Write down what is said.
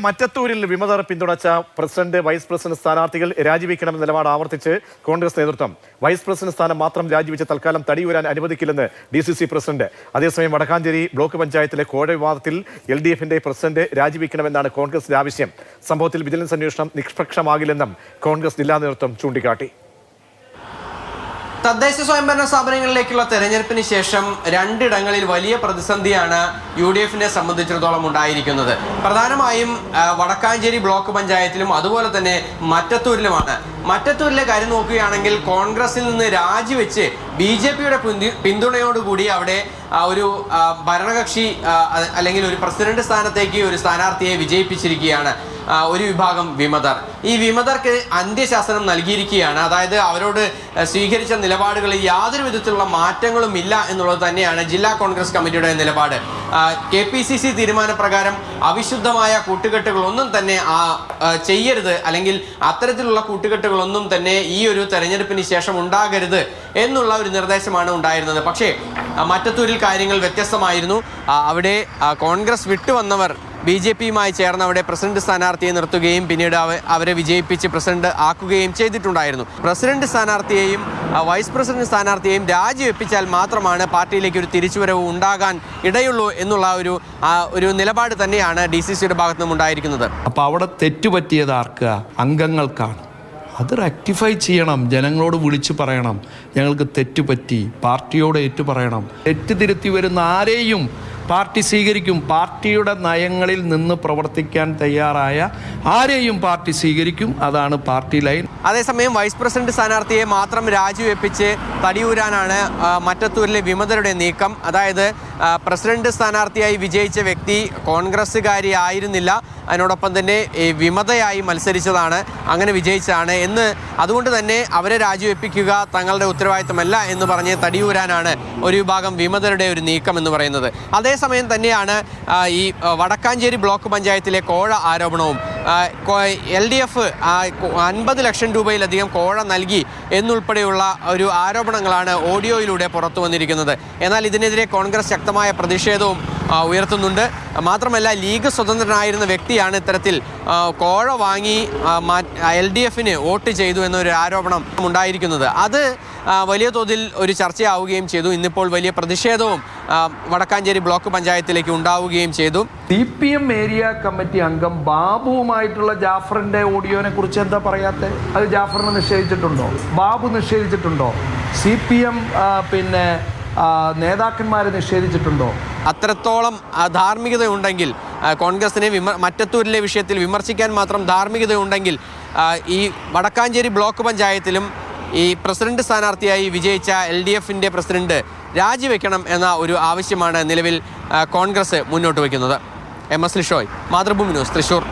മറ്റത്തൂരിൽ വിമതർ പിന്തുണച്ച president vice president സ്ഥാനാർത്ഥികൾ രാജിവെക്കണമെന്ന നിലപാട് ആവർത്തിച്ച് കോൺഗ്രസ് നേതൃത്വം. വൈസ് പ്രസിഡന്റ് സ്ഥാനം മാത്രം രാജിവെച്ച് തൽക്കാലം തടിയൂരാൻ അനുവദിക്കില്ലെന്ന് DCC പ്രസിഡന്റ്. അതേസമയം വടക്കാഞ്ചേരി ബ്ലോക്ക് പഞ്ചായത്തിലെ കോഴ വിവാദത്തിൽ LDFന്റെ പ്രസിഡന്റ് രാജിവെക്കണമെന്നാണ് കോൺഗ്രസിന്റെ ആവശ്യം. സംഭവത്തിൽ വിജിലൻസ് അന്വേഷണം നിഷ്പക്ഷമാകില്ലെന്നും കോൺഗ്രസ് ജില്ലാ നേതൃത്വം ചൂണ്ടിക്കാട്ടി. തദ്ദേശ സ്വയംഭരണ സ്ഥാപനങ്ങളിലേക്കുള്ള തെരഞ്ഞെടുപ്പിന് ശേഷം രണ്ടിടങ്ങളിൽ വലിയ പ്രതിസന്ധിയാണ് UDFനെ സംബന്ധിച്ചിടത്തോളം ഉണ്ടായിരിക്കുന്നത്. പ്രധാനമായും വടക്കാഞ്ചേരി ബ്ലോക്ക് പഞ്ചായത്തിലും അതുപോലെ തന്നെ മറ്റത്തൂരിലുമാണ്. മറ്റത്തൂരിലെ കാര്യം നോക്കുകയാണെങ്കിൽ കോൺഗ്രസിൽ നിന്ന് രാജിവെച്ച് BJPയുടെ പിന്തുണയോടുകൂടി അവിടെ ഒരു ഭരണകക്ഷി അല്ലെങ്കിൽ ഒരു പ്രസിഡന്റ് സ്ഥാനത്തേക്ക് ഒരു സ്ഥാനാർത്ഥിയെ വിജയിപ്പിച്ചിരിക്കുകയാണ് ഒരു വിഭാഗം വിമതർ. ഈ വിമതർക്ക് അന്ത്യശാസനം നൽകിയിരിക്കുകയാണ്. അതായത് അവരോട് സ്വീകരിച്ച നിലപാടുകളിൽ യാതൊരു വിധത്തിലുള്ള മാറ്റങ്ങളും ഇല്ല എന്നുള്ളത് തന്നെയാണ് ജില്ലാ കോൺഗ്രസ് കമ്മിറ്റിയുടെ നിലപാട്. KPCC തീരുമാനപ്രകാരം അവിശുദ്ധമായ കൂട്ടുകെട്ടുകളൊന്നും തന്നെ ചെയ്യരുത്, അല്ലെങ്കിൽ അത്തരത്തിലുള്ള കൂട്ടുകെട്ടുകളൊന്നും തന്നെ ഈ ഒരു തെരഞ്ഞെടുപ്പിന് ശേഷം ഉണ്ടാകരുത് എന്നുള്ള ഒരു നിർദ്ദേശമാണ് ഉണ്ടായിരുന്നത്. പക്ഷേ മറ്റത്തൂരിൽ കാര്യങ്ങൾ വ്യത്യസ്തമായിരുന്നു. അവിടെ കോൺഗ്രസ് വിട്ടുവന്നവർ BJPയുമായി ചേർന്ന് അവിടെ പ്രസിഡന്റ് സ്ഥാനാർത്ഥിയെ നിർത്തുകയും പിന്നീട് അവരെ വിജയിപ്പിച്ച് പ്രസിഡന്റ് ആക്കുകയും ചെയ്തിട്ടുണ്ടായിരുന്നു. പ്രസിഡന്റ് സ്ഥാനാർത്ഥിയെയും വൈസ് പ്രസിഡന്റ് സ്ഥാനാർത്ഥിയെയും രാജിവെപ്പിച്ചാൽ മാത്രമാണ് പാർട്ടിയിലേക്ക് ഒരു തിരിച്ചുവരവ് ഉണ്ടാകാൻ ഇടയുള്ളൂ എന്നുള്ള ഒരു നിലപാട് തന്നെയാണ് DCCയുടെ ഭാഗത്തു നിന്നും ഉണ്ടായിരിക്കുന്നത്. അപ്പോൾ അവിടെ തെറ്റുപറ്റിയത് ആർക്ക്? അംഗങ്ങൾക്കാണ്. അത് റെക്ടിഫൈ ചെയ്യണം, ജനങ്ങളോട് വിളിച്ചു പറയണം, ഞങ്ങൾക്ക് തെറ്റുപറ്റി, പാർട്ടിയോട് ഏറ്റുപറയണം. തെറ്റുതിരുത്തി വരുന്ന ആരെയും പാർട്ടി സ്വീകരിക്കും. പാർട്ടിയുടെ നയങ്ങളിൽ നിന്ന് പ്രവർത്തിക്കാൻ തയ്യാറായ ആരെയും പാർട്ടി സ്വീകരിക്കും. അതാണ് പാർട്ടി ലൈൻ. അതേസമയം വൈസ് പ്രസിഡന്റ് സ്ഥാനാർത്ഥിയെ മാത്രം രാജിവെപ്പിച്ച് തടിയൂരാനാണ് മറ്റത്തൂരിലെ വിമതരുടെ നീക്കം. അതായത് പ്രസിഡന്റ് സ്ഥാനാർത്ഥിയായി വിജയിച്ച വ്യക്തി കോൺഗ്രസ്സുകാരി ആയിരുന്നില്ല, അതിനോടൊപ്പം തന്നെ വിമതയായി മത്സരിച്ചതാണ്, അങ്ങനെ വിജയിച്ചതാണ് അതുകൊണ്ട് തന്നെ അവരെ രാജിവെപ്പിക്കുക തങ്ങളുടെ ഉത്തരവാദിത്തമല്ല എന്ന് പറഞ്ഞ് തടിയൂരാനാണ് ഒരു വിഭാഗം വിമതരുടെ ഒരു നീക്കം എന്ന് പറയുന്നത്. അതേസമയം തന്നെയാണ് ഈ വടക്കാഞ്ചേരി ബ്ലോക്ക് പഞ്ചായത്തിലെ കോഴ ആരോപണവും. LDF 50 ലക്ഷം രൂപയിലധികം കോഴ നൽകി എന്നുൾപ്പെടെയുള്ള ഒരു ആരോപണങ്ങളാണ് ഓഡിയോയിലൂടെ പുറത്തു വന്നിരിക്കുന്നത്. എന്നാൽ ഇതിനെതിരെ കോൺഗ്രസ് ശക്തമായ പ്രതിഷേധവും ഉയർത്തുന്നുണ്ട്. മാത്രമല്ല ലീഗ് സ്വതന്ത്രനായിരുന്ന വ്യക്തിയാണ് ഇത്തരത്തിൽ കോഴ വാങ്ങി LDFന് വോട്ട് ചെയ്തു എന്നൊരു ആരോപണം ഉണ്ടായിരിക്കുന്നത്. അത് വലിയ തോതിൽ ഒരു ചർച്ചയാവുകയും ചെയ്തു. ഇന്നിപ്പോൾ വലിയ പ്രതിഷേധവും വടക്കാഞ്ചേരി ബ്ലോക്ക് പഞ്ചായത്തിലേക്ക് ഉണ്ടാവുകയും ചെയ്തു. CPM ഏരിയ കമ്മിറ്റി അംഗം ബാബുവുമായിട്ടുള്ള ജാഫറിൻ്റെ ഓഡിയോനെ കുറിച്ച് എന്താ പറയാത്തത്? അത് ജാഫറിനെ നിഷേധിച്ചിട്ടുണ്ടോ? ബാബു നിഷേധിച്ചിട്ടുണ്ടോ? CPM നേതാക്കന്മാരെ നിഷേധിച്ചിട്ടുണ്ടോ? അത്രത്തോളം ധാർമ്മികതയുണ്ടെങ്കിൽ കോൺഗ്രസിനെ മറ്റത്തൂരിലെ വിഷയത്തിൽ വിമർശിക്കാൻ മാത്രം ധാർമ്മികതയുണ്ടെങ്കിൽ ഈ വടക്കാഞ്ചേരി ബ്ലോക്ക് പഞ്ചായത്തിലും ഈ പ്രസിഡന്റ് സ്ഥാനാർത്ഥിയായി വിജയിച്ച LDFന്റെ പ്രസിഡന്റ് രാജിവെക്കണം എന്ന ഒരു ആവശ്യമാണ് നിലവിൽ കോൺഗ്രസ് മുന്നോട്ട് വയ്ക്കുന്നത്. MS Lishoy, Mathrubhumi news, Thrissur.